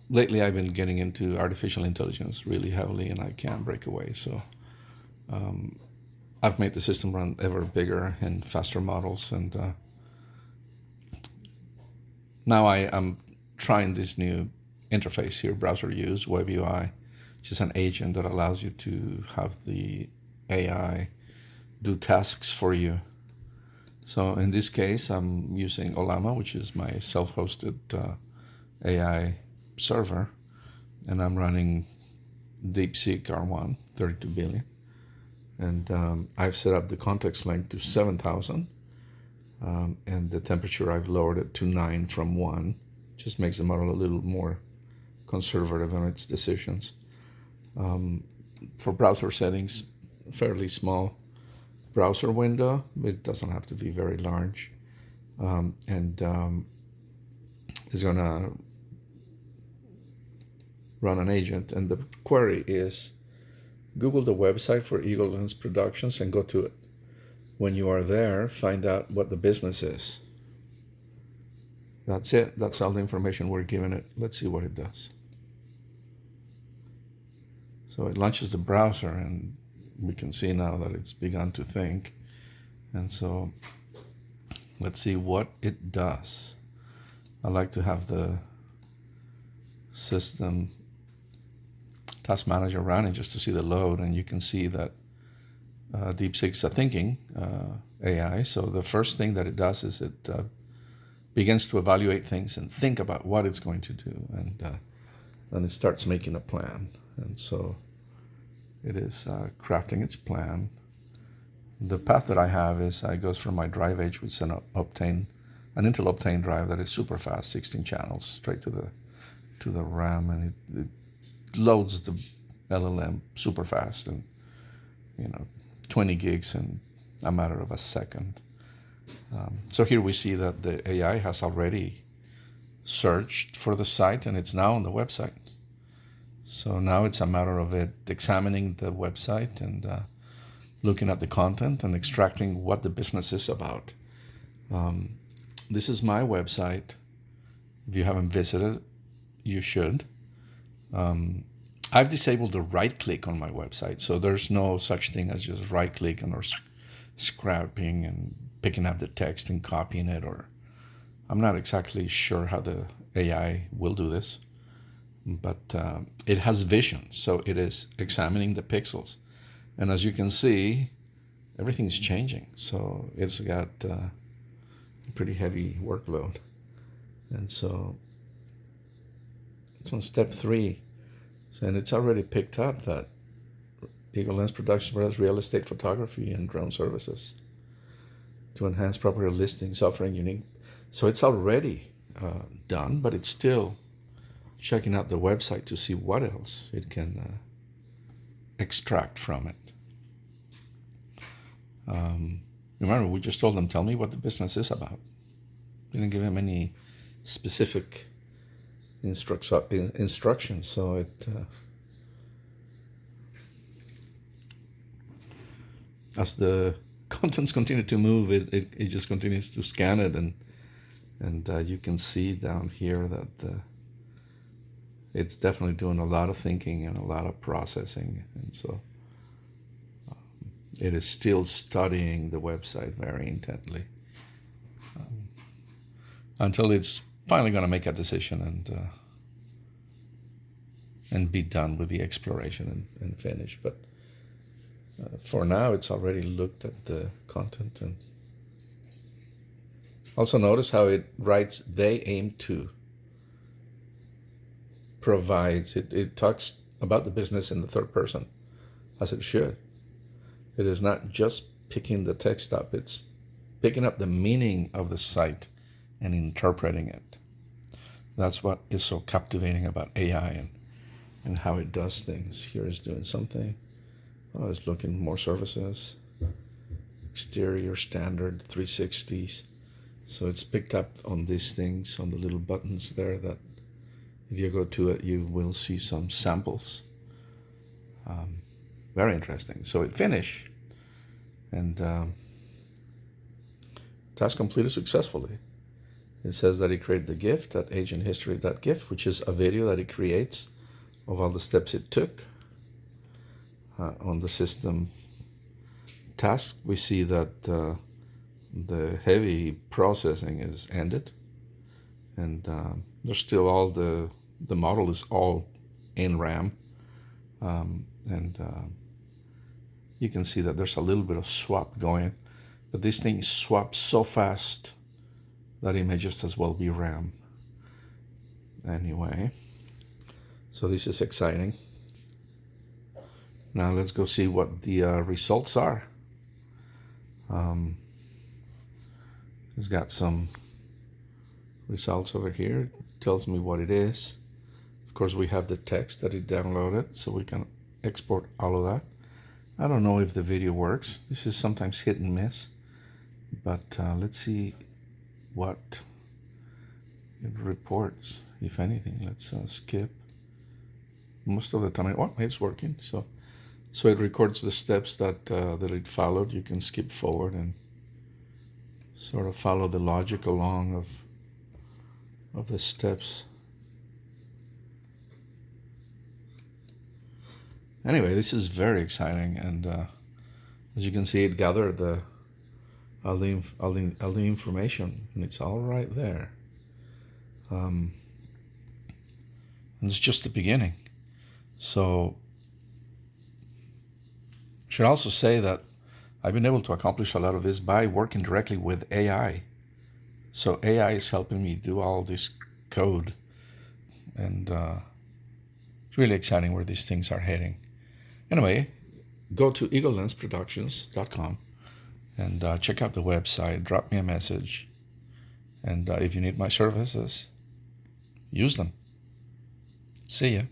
Lately, I've been getting into artificial intelligence really heavily, and I can't break away. So I've made the system run ever bigger and faster models, and now I am trying this new interface here, browser use, Web UI, which is an agent that allows you to have the AI do tasks for you. So in this case, I'm using Olama, which is my self-hosted AI server, and I'm running DeepSeek R1, 32 billion. And I've set up the context length to 7,000, and the temperature I've lowered it to 9 from 1. Just makes the model a little more conservative in its decisions. For browser settings, fairly small browser window. It doesn't have to be very large. And it's going to run an agent. And the query is, Google the website for Eagle Lens Productions and go to it. When you are there, find out what the business is. That's it. That's all the information we're giving it. Let's see what it does. So it launches the browser, and we can see now that it's begun to think. And so let's see what it does. I like to have the system task manager running just to see the load, and you can see that DeepSeek's a thinking AI. So the first thing that it does is it begins to evaluate things and think about what it's going to do, and then it starts making a plan. And so it is crafting its plan. The path that I have is I goes from my drive edge with an Intel Optane drive that is super fast, 16 channels, straight to the RAM, and it loads the LLM super fast, and 20 gigs in a matter of a second. So here we see that the AI has already searched for the site, and it's now on the website. So now it's a matter of it examining the website and looking at the content and extracting what the business is about. This is my website. If you haven't visited, you should. I've disabled the right click on my website, so there's no such thing as just right clicking or scrapping and picking up the text and copying it. Or I'm not exactly sure how the AI will do this, but it has vision, so it is examining the pixels. And as you can see, everything's changing. So it's got a pretty heavy workload. And so it's on step 3. And it's already picked up that Eagle Lens Productions provides real estate photography and drone services to enhance property listings, offering unique. So it's already done, but it's still checking out the website to see what else it can extract from it. Remember, we just told them, tell me what the business is about. Didn't give him any specific instructions, so it as the contents continue to move, it just continues to scan it, and you can see down here that it's definitely doing a lot of thinking and a lot of processing, and so it is still studying the website very intently until it's finally going to make a decision and be done with the exploration and finish. But for now, it's already looked at the content. And also notice how it writes, they aim to provide. It talks about the business in the third person, as it should. It is not just picking the text up, it's picking up the meaning of the site and interpreting it. That's what is so captivating about AI and how it does things. Here it's doing something. Oh, it's looking more services. Exterior standard 360s. So it's picked up on these things, on the little buttons there, that if you go to it, you will see some samples. Very interesting. So it finished, and task completed successfully. It says that he created the gift at agenthistory.gif, which is a video that he creates of all the steps it took on the system task. We see that the heavy processing is ended, and there's still all the model is all in RAM, and you can see that there's a little bit of swap going, but this thing swaps so fast that it may just as well be RAM. Anyway, so this is exciting. Now let's go see what the results are. It's got some results over here. It tells me what it is. Of course, we have the text that it downloaded, so we can export all of that. I don't know if the video works. This is sometimes hit and miss, but let's see what it reports, if anything. Let's skip. Most of the time, it's working. So it records the steps that it followed. You can skip forward and sort of follow the logic along of the steps. Anyway, this is very exciting, and as you can see, it gathered all the information, and it's all right there. And it's just the beginning. So I should also say that I've been able to accomplish a lot of this by working directly with AI. So AI is helping me do all this code, and it's really exciting where these things are heading. Anyway, go to eaglelensproductions.com and check out the website, drop me a message, and if you need my services, use them. See ya.